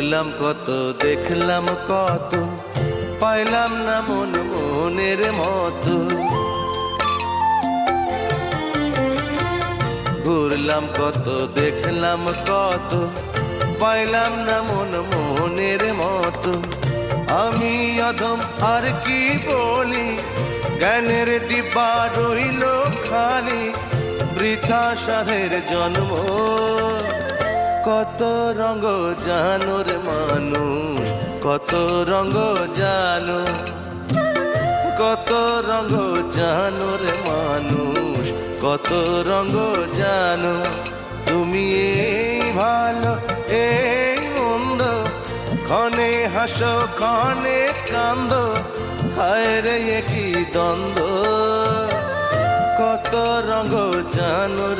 ঘুরলাম কত, দেখলাম কত, পাইলাম না মন মনের মতো। ঘুরলাম কত, দেখলাম কত, পাইলাম না মন মনের মতো। আমি অধম আর কি বলি, জ্ঞানের ডিব্বা রইল খালি, বৃথা সাধের জন্ম। কত রঙ জানো রে মানুষ, কত রঙ জানো, কত রঙ জানো রে মানুষ, কত রঙ জানো। তুমি এই ভালো এই মন্দ, ক্ষণে হাসো ক্ষণে কান্দো, হায় রে কি দ্বন্দ্ব। কত রঙ জানো রে